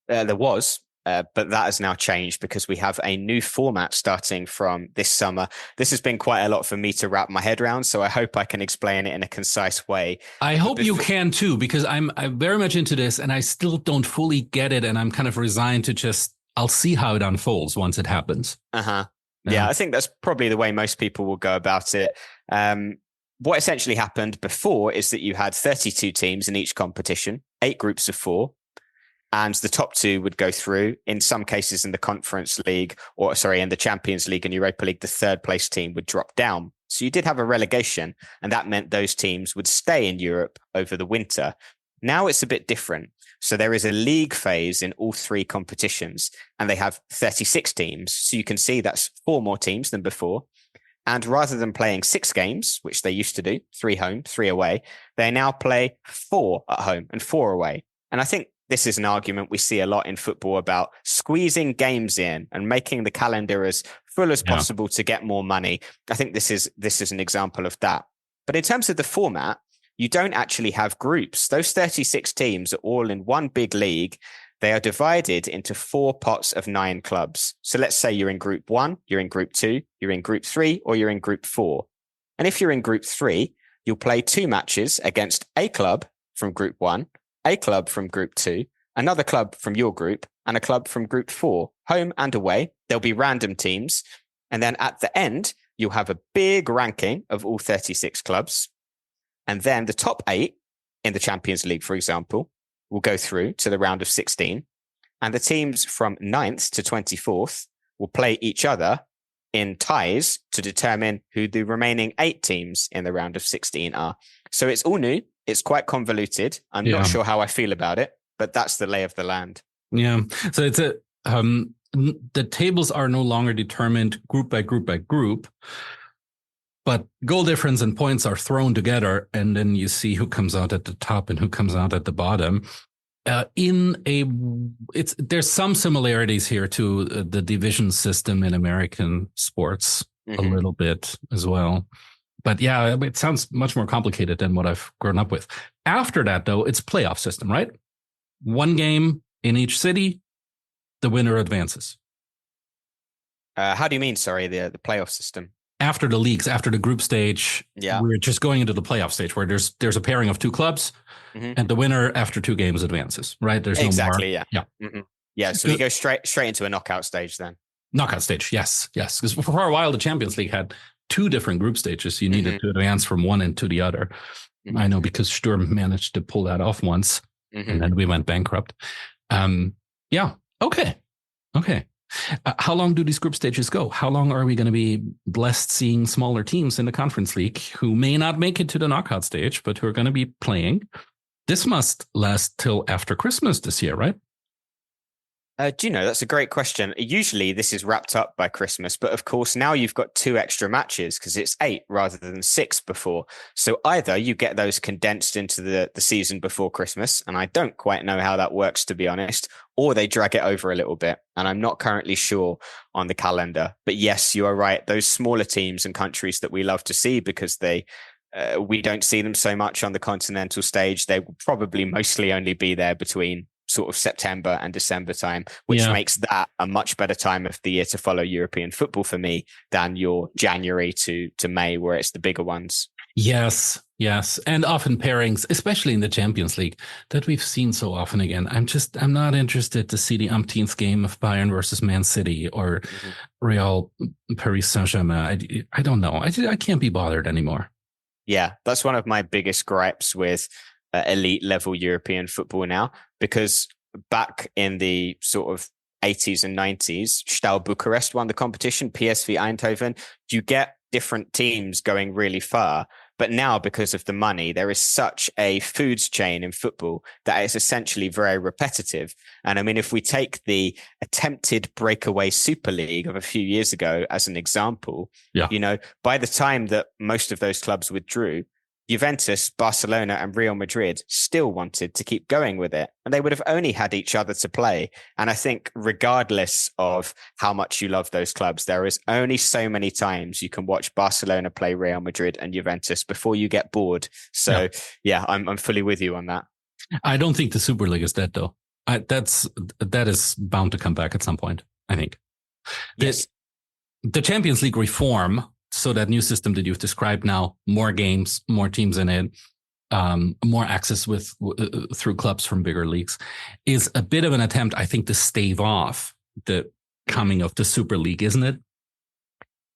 There was. But that has now changed because we have a new format starting from this summer. This has been quite a lot for me to wrap my head around, so I hope I can explain it in a concise way. I hope you can too, because I'm very much into this and I still don't fully get it, and I'm kind of resigned to I'll see how it unfolds once it happens. Yeah, I think that's probably the way most people will go about it. What essentially happened before is that you had 32 teams in each competition, 8 groups of 4. And the top 2 would go through. In some cases in the Conference League, in the Champions League and Europa League, the 3rd place team would drop down. So you did have a relegation, and that meant those teams would stay in Europe over the winter. Now it's a bit different. So there is a league phase in all 3 competitions, and they have 36 teams. So you can see that's 4 more teams than before. And rather than playing 6 games, which they used to do, 3 home, 3 away, they now play 4 at home and 4 away. And I think this is an argument we see a lot in football about squeezing games in and making the calendar as full as possible to get more money. I think this is an example of that. But in terms of the format, you don't actually have groups. Those 36 teams are all in one big league. They are divided into 4 pots of 9 clubs. So let's say you're in Group 1, you're in Group 2, you're in Group 3, or you're in Group 4. And if you're in Group 3, you'll play 2 matches against a club from Group 1, a club from Group 2, another club from your group, and a club from Group 4, home and away. There'll be random teams. And then at the end, you'll have a big ranking of all 36 clubs. And then the top 8 in the Champions League, for example, will go through to the round of 16. And the teams from 9th to 24th will play each other in ties to determine who the remaining 8 teams in the round of 16 are. So it's all new. It's quite convoluted. I'm not sure how I feel about it, but that's the lay of the land. Yeah. So it's the tables are no longer determined group by group by group, but goal difference and points are thrown together, and then you see who comes out at the top and who comes out at the bottom. There's some similarities here to the division system in American sports a little bit as well. But yeah, it sounds much more complicated than what I've grown up with. After that, though, it's playoff system, right? One game in each city, the winner advances. How do you mean, sorry, the playoff system? After the leagues, after the group stage, we're just going into the playoff stage where there's a pairing of 2 clubs, and the winner after 2 games advances, right? There's exactly, no more. Yeah. Yeah, so we go straight into a knockout stage then. Knockout stage, yes. Because for a while, the Champions League had 2 different group stages. You needed to advance from one end to the other. I know because Sturm managed to pull that off once, and then we went bankrupt. Yeah, okay. How long do these group stages go? How long are we going to be blessed seeing smaller teams in the Conference League who may not make it to the knockout stage, but who are going to be playing? This must last till after Christmas this year, right? Do you know, that's a great question. Usually this is wrapped up by Christmas, but of course now you've got 2 extra matches because it's 8 rather than 6 before. So either you get those condensed into the season before Christmas, and I don't quite know how that works, to be honest, or they drag it over a little bit. And I'm not currently sure on the calendar. But yes, you are right. Those smaller teams and countries that we love to see because we don't see them so much on the continental stage, they will probably mostly only be there between sort of September and December time, which makes that a much better time of the year to follow European football for me than your January to May, where it's the bigger ones. Yes. And often pairings, especially in the Champions League, that we've seen so often again. I'm not interested to see the umpteenth game of Bayern versus Man City or Real Paris Saint-Germain. I don't know. I can't be bothered anymore. Yeah, that's one of my biggest gripes with elite level European football now, because back in the sort of 80s and 90s, Steaua Bucharest won the competition, PSV Eindhoven. You get different teams going really far. But now, because of the money, there is such a foods chain in football that it's essentially very repetitive. And I mean, if we take the attempted breakaway Super League of a few years ago as an example, you know, by the time that most of those clubs withdrew, Juventus, Barcelona and Real Madrid still wanted to keep going with it, and they would have only had each other to play. And I think regardless of how much you love those clubs, there is only so many times you can watch Barcelona play Real Madrid and Juventus before you get bored. So yeah, I'm fully with you on that. I don't think the Super League is dead though. That is bound to come back at some point, I think. Yes. The Champions League reform, so that new system that you've described now, more games, more teams in it, more access through clubs from bigger leagues, is a bit of an attempt, I think, to stave off the coming of the Super League, isn't it?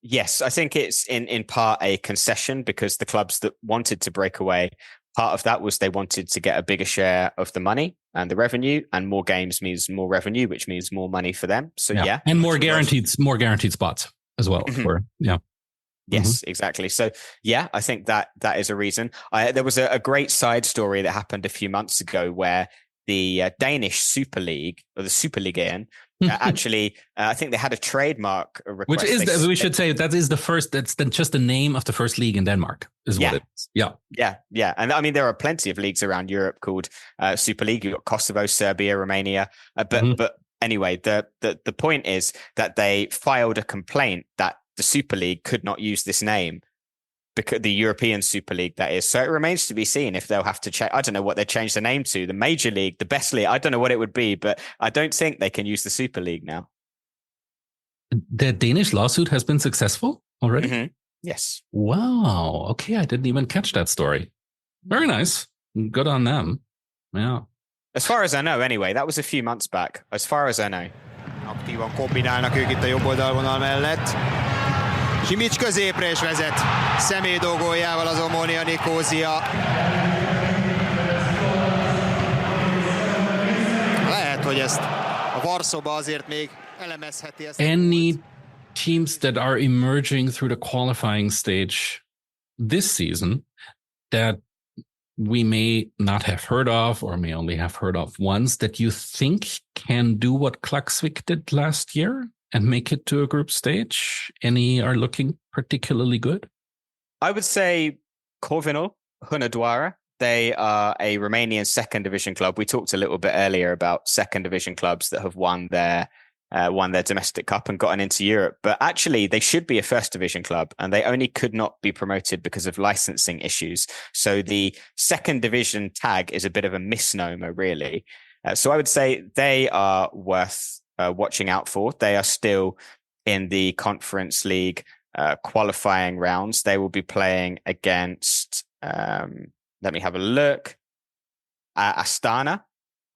Yes, I think it's in part a concession, because the clubs that wanted to break away, part of that was they wanted to get a bigger share of the money and the revenue, and more games means more revenue, which means more money for them. So yeah. And more guaranteed spots as well. Yes, exactly. So, yeah, I think that is a reason. There was a great side story that happened a few months ago where the Danish Super League, or the Superligaen, actually, I think they had a trademark request. Which is, we should say, that's just the name of the first league in Denmark, is what it is. Yeah. And I mean, there are plenty of leagues around Europe called Super League. You've got Kosovo, Serbia, Romania. But anyway, the point is that they filed a complaint that the Super League could not use this name, because the European Super League, that is. So it remains to be seen if they'll have to change. I don't know what they changed the name to. The Major League, the Best League. I don't know what it would be, but I don't think they can use the Super League now. The Danish lawsuit has been successful already? Yes. Wow. Okay, I didn't even catch that story. Very nice. Good on them. Yeah. As far as I know, anyway. That was a few months back. As far as I know. Aktívan kombinálnak ők itt a jobb oldalvonal mellett. Simic középre is vezet Semedo góljával az Omonia Nikózia. Lehet, hogy ezt a Varsóba azért még elemezheti ezt. Any teams that are emerging through the qualifying stage this season that we may not have heard of or may only have heard of once that you think can do what Klaksvik did last year and make it to a group stage? Any are looking particularly good? I would say Corvinal, Hunedoara. They are a Romanian second division club. We talked a little bit earlier about second division clubs that have won their domestic cup and gotten into Europe. But actually, they should be a first division club, and they only could not be promoted because of licensing issues. So the second division tag is a bit of a misnomer, really. So I would say they are worth watching out for. They are still in the Conference League qualifying rounds. They will be playing against, let me have a look, Astana.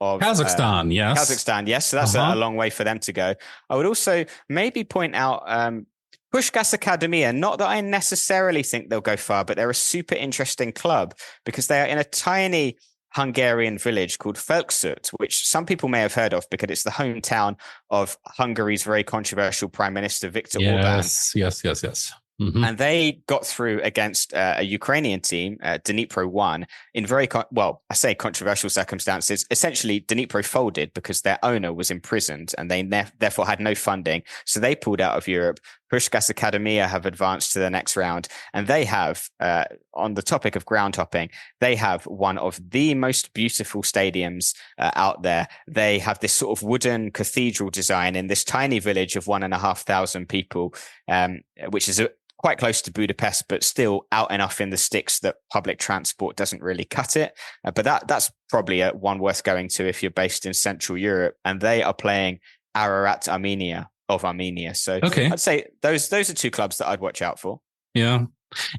Of Kazakhstan, yes. Kazakhstan, yes. So that's a long way for them to go. I would also maybe point out Pushkas Academia. Not that I necessarily think they'll go far, but they're a super interesting club because they are in a tiny Hungarian village called Felksut, which some people may have heard of because it's the hometown of Hungary's very controversial Prime Minister, Viktor Orbán. Yes. Mm-hmm. And they got through against a Ukrainian team, Dnipro won, in very, I say controversial circumstances. Essentially, Dnipro folded because their owner was imprisoned and they therefore had no funding. So they pulled out of Europe. Pushkas Academia have advanced to the next round. And they have, on the topic of ground hopping, they have one of the most beautiful stadiums out there. They have this sort of wooden cathedral design in this tiny village of 1,500 people, which is quite close to Budapest, but still out enough in the sticks that public transport doesn't really cut it. But that's probably one worth going to if you're based in Central Europe. And they are playing Ararat of Armenia. So okay. I'd say those are two clubs that I'd watch out for. Yeah.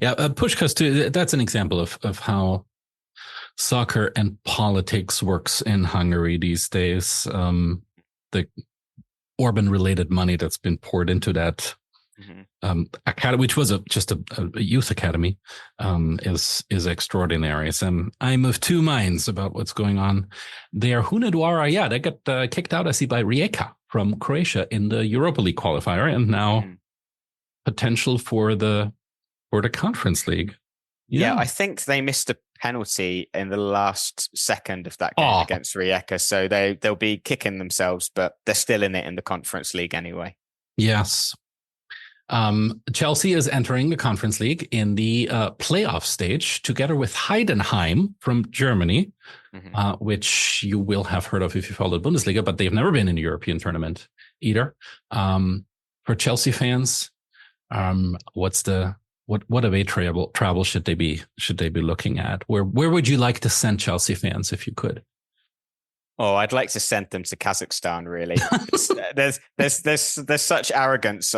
Pushkas too. That's an example of how soccer and politics works in Hungary these days. The Orban-related money that's been poured into that academy, which was just a youth academy, is extraordinary. So I'm of two minds about what's going on there. Hunedoara, they got kicked out, I see, by Rijeka from Croatia in the Europa League qualifier, and now potential for the Conference League. Yeah, I think they missed a penalty in the last second of that game against Rijeka, so they'll be kicking themselves, but they're still in it in the Conference League anyway. Yes. Chelsea is entering the Conference League in the playoff stage together with Heidenheim from Germany, which you will have heard of if you follow the Bundesliga, but they've never been in a European tournament either. For Chelsea fans, what away travel should they be looking at? Where would you like to send Chelsea fans if you could? Oh, I'd like to send them to Kazakhstan, really. There's such arrogance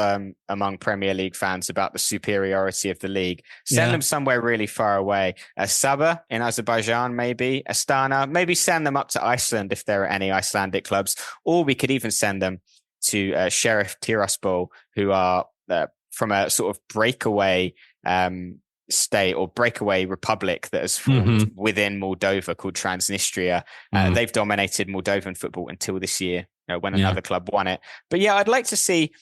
among Premier League fans about the superiority of the league. Send them somewhere really far away. Sabah in Azerbaijan, maybe. Astana, maybe send them up to Iceland if there are any Icelandic clubs. Or we could even send them to Sheriff Tiraspol, who are from a sort of breakaway state or breakaway republic that has formed within Moldova called Transnistria. They've dominated Moldovan football until this year, when another club won it. But yeah, I'd like to see,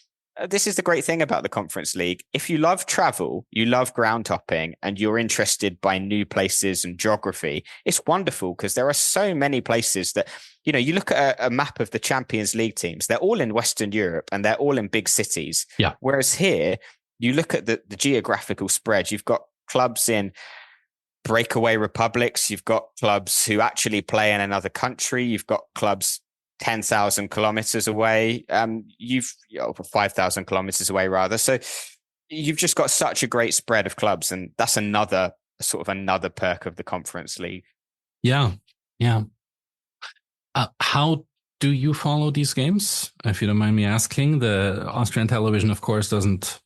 this is the great thing about the Conference League. If you love travel, you love ground hopping, and you're interested by new places and geography, it's wonderful because there are so many places that, you look at a map of the Champions League teams, they're all in Western Europe and they're all in big cities. Yeah. Whereas here, you look at the geographical spread, you've got clubs in breakaway republics, you've got clubs who actually play in another country, you've got clubs 10,000 kilometers away, 5,000 kilometers away rather. So you've just got such a great spread of clubs, and that's another perk of the Conference League. Yeah. How do you follow these games? If you don't mind me asking. The Austrian television, of course, doesn't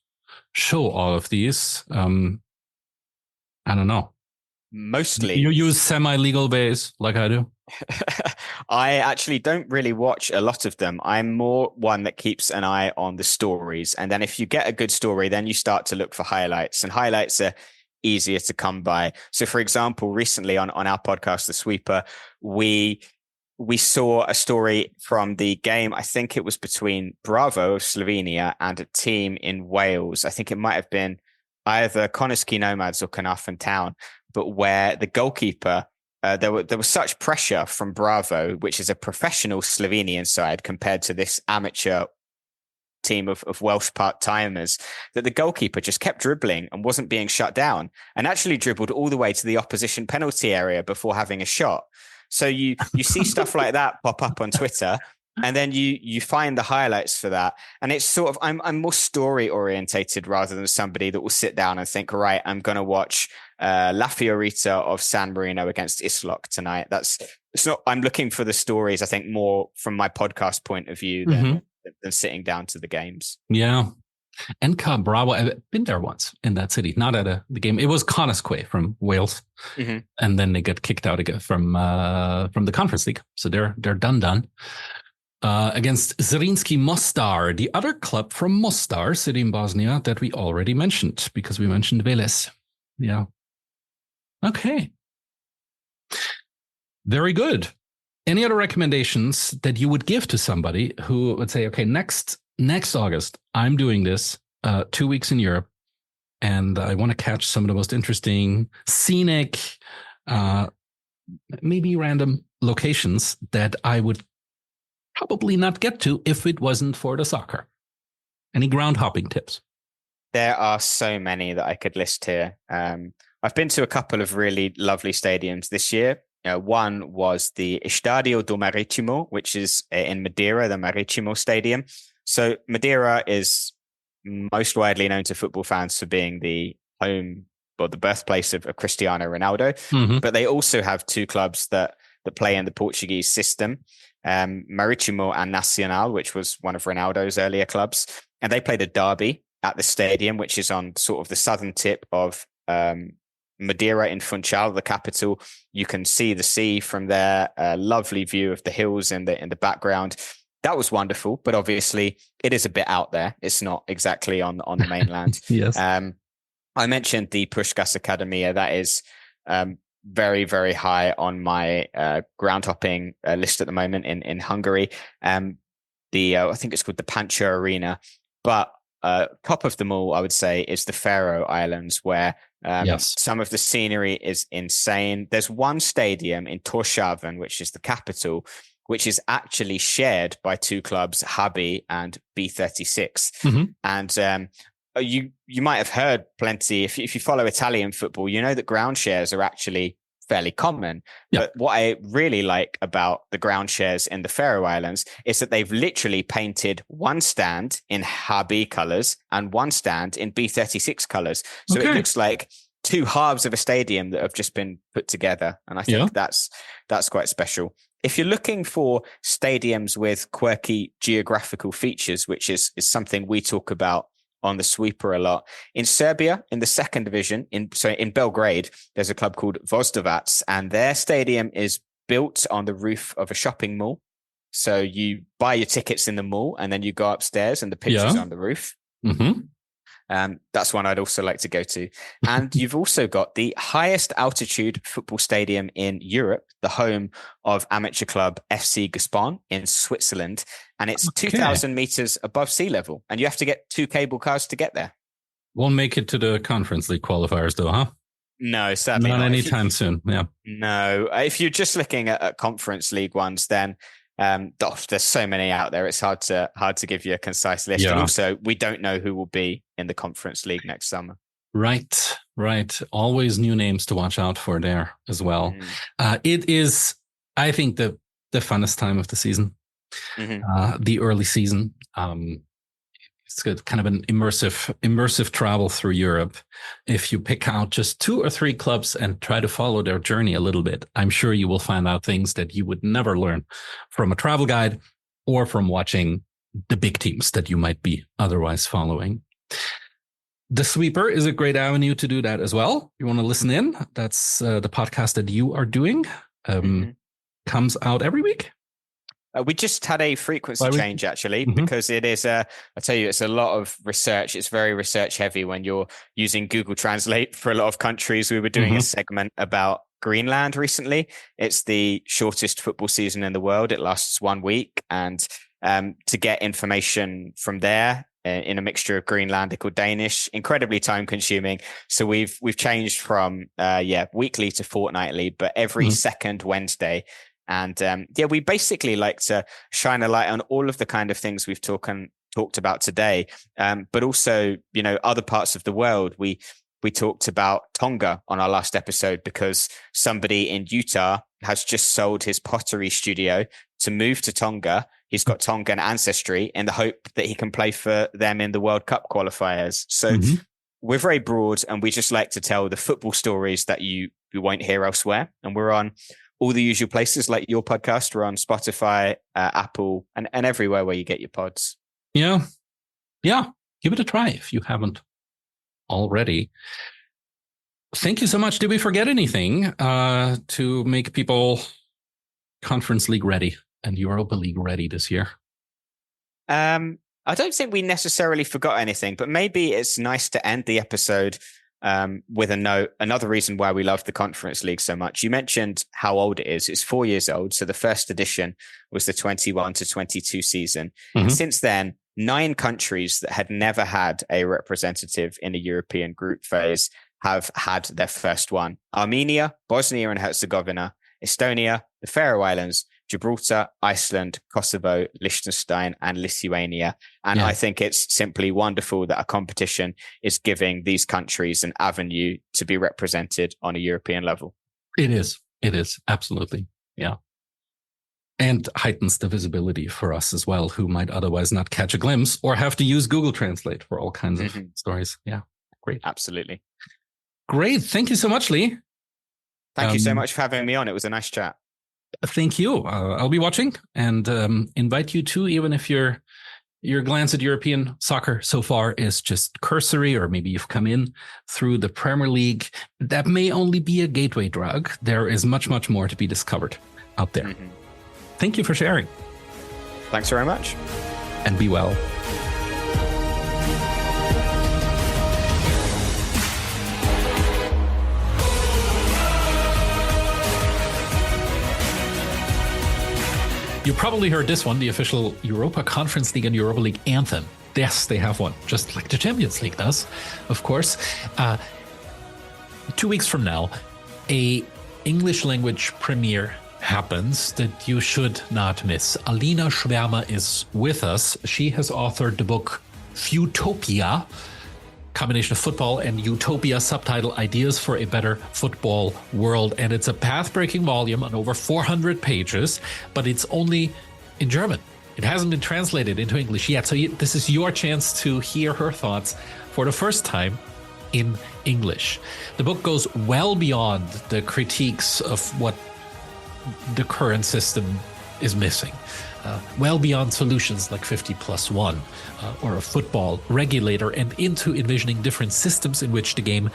show all of these. I don't know. Mostly. You use semi-legal bays like I do? I actually don't really watch a lot of them. I'm more one that keeps an eye on the stories. And then if you get a good story, then you start to look for highlights. And highlights are easier to come by. So, for example, recently on our podcast, The Sweeper, we saw a story from the game. I think it was between Bravo of Slovenia and a team in Wales. I think it might have been either Koneski Nomads or Carnarvon Town, but where the goalkeeper, there was such pressure from Bravo, which is a professional Slovenian side compared to this amateur team of Welsh part-timers, that the goalkeeper just kept dribbling and wasn't being shut down, and actually dribbled all the way to the opposition penalty area before having a shot. So you see stuff like that pop up on Twitter, and then you find the highlights for that. And it's sort of, I'm more story orientated rather than somebody that will sit down and think, right, I'm going to watch La Fiorita of San Marino against Islok tonight. I'm looking for the stories, I think, more from my podcast point of view than sitting down to the games. Yeah. NK Bravo, I've been there once in that city, not at the game. It was Conisquay from Wales. And then they got kicked out again from the Conference League. So they're done. Against Zrinski Mostar, the other club from Mostar, city in Bosnia, that we already mentioned because we mentioned Veles. Yeah. Okay. Very good. Any other recommendations that you would give to somebody who would say, okay, next August, I'm doing this 2 weeks in Europe, and I want to catch some of the most interesting scenic, maybe random locations that I would probably not get to if it wasn't for the soccer. Any ground hopping tips? There are so many that I could list here. I've been to a couple of really lovely stadiums this year. One was the Estadio do Marítimo, which is in Madeira, the Marítimo Stadium. So Madeira is most widely known to football fans for being the home or the birthplace of Cristiano Ronaldo. But they also have two clubs that play in the Portuguese system, Marítimo and Nacional, which was one of Ronaldo's earlier clubs. And they played a derby at the stadium, which is on sort of the southern tip of Madeira in Funchal, the capital. You can see the sea from there, a lovely view of the hills in the background. That was wonderful, but obviously it is a bit out there. It's not exactly on the mainland. Yes. I mentioned the Puskás Academia. That is very, very high on my ground hopping list at the moment in Hungary. I think it's called the Pancha Arena, but top of them all, I would say, is the Faroe Islands, where some of the scenery is insane. There's one stadium in Tórshavn, which is the capital, which is actually shared by two clubs, Habi and B36. And you might have heard plenty, if you follow Italian football, you know that ground shares are actually fairly common. But what I really like about the ground shares in the Faroe Islands is that they've literally painted one stand in Habi colours and one stand in B36 colours. So it looks like two halves of a stadium that have just been put together. And I think that's quite special. If you're looking for stadiums with quirky geographical features, which is something we talk about on the Sweeper a lot, in Serbia, in the second division, in Belgrade, there's a club called Voždovac, and their stadium is built on the roof of a shopping mall. So you buy your tickets in the mall, and then you go upstairs, and the pitch is on the roof. That's one I'd also like to go to. And you've also got the highest altitude football stadium in Europe, the home of amateur club FC Gaspon in Switzerland. And it's 2,000 meters above sea level. And you have to get 2 cable cars to get there. Won't make it to the Conference League qualifiers though, huh? No, sadly not anytime soon. Yeah. No, if you're just looking at Conference League ones, then there's so many out there. It's hard to give you a concise list. And also, we don't know who will be in the Conference League next summer. Right. Always new names to watch out for there as well. It is, I think, the funnest time of the season. The early season. It's kind of an immersive travel through Europe. If you pick out just 2 or 3 clubs and try to follow their journey a little bit, I'm sure you will find out things that you would never learn from a travel guide or from watching the big teams that you might be otherwise following. The Sweeper is a great avenue to do that as well. You want to listen in? That's the podcast that you are doing. Comes out every week. We just had a frequency change, actually, because it is, I tell you, it's a lot of research. It's very research heavy when you're using Google Translate for a lot of countries. We were doing a segment about Greenland recently. It's the shortest football season in the world. It lasts 1 week. And to get information from there in a mixture of Greenlandic or Danish, incredibly time consuming. So we've changed from, weekly to fortnightly, but every second Wednesday. And we basically like to shine a light on all of the kind of things we've talked about today, but also, other parts of the world. We talked about Tonga on our last episode because somebody in Utah has just sold his pottery studio to move to Tonga. He's got Tongan ancestry in the hope that he can play for them in the World Cup qualifiers. So we're very broad, and we just like to tell the football stories that you won't hear elsewhere. And we're on all the usual places like your podcast. We're on Spotify, Apple, and everywhere where you get your pods. Yeah. Give it a try if you haven't already. Thank you so much. Did we forget anything to make people Conference League ready and Europa League ready this year? I don't think we necessarily forgot anything, but maybe it's nice to end the episode with a note. Another reason why we love the Conference League so much. You mentioned how old it is. It's 4 years old. So the first edition was the 21 to 22 season. And since then, 9 countries that had never had a representative in a European group phase have had their first one. Armenia, Bosnia and Herzegovina, Estonia, the Faroe Islands, Gibraltar, Iceland, Kosovo, Liechtenstein, and Lithuania. And I think it's simply wonderful that a competition is giving these countries an avenue to be represented on a European level. It is. Absolutely. Yeah. And heightens the visibility for us as well, who might otherwise not catch a glimpse or have to use Google Translate for all kinds of stories. Yeah. Great. Absolutely. Great. Thank you so much, Lee. Thank you so much for having me on. It was a nice chat. Thank you. I'll be watching and invite you to, even if your glance at European soccer so far is just cursory, or maybe you've come in through the Premier League. That may only be a gateway drug. There is much, much more to be discovered out there. Thank you for sharing. Thanks very much. And be well. You probably heard this one, the official Europa Conference League and Europa League anthem. Yes, they have one, just like the Champions League does, of course. 2 weeks from now, a English language premiere happens that you should not miss. Alina Schwärmer is with us. She has authored the book Futopia, combination of football and utopia, subtitle Ideas for a Better Football World. And it's a path-breaking volume on over 400 pages, but it's only in German. It hasn't been translated into English yet. So this is your chance to hear her thoughts for the first time in English. The book goes well beyond the critiques of what the current system is missing. Well beyond solutions like 50+1 or a football regulator, and into envisioning different systems in which the game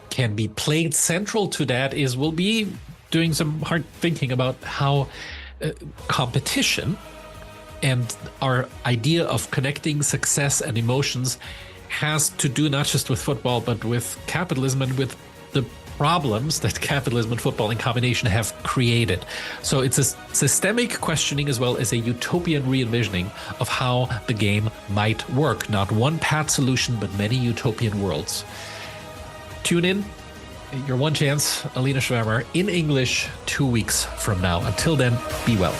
can be played. Central to that is we'll be doing some hard thinking about how competition and our idea of connecting success and emotions has to do not just with football, but with capitalism and with the problems that capitalism and football in combination have created. So it's a systemic questioning as well as a utopian re-envisioning of how the game might work. Not one pat solution, but many utopian worlds. Tune in. Your one chance, Alina Schwärmer, in English 2 weeks from now. Until then, be well.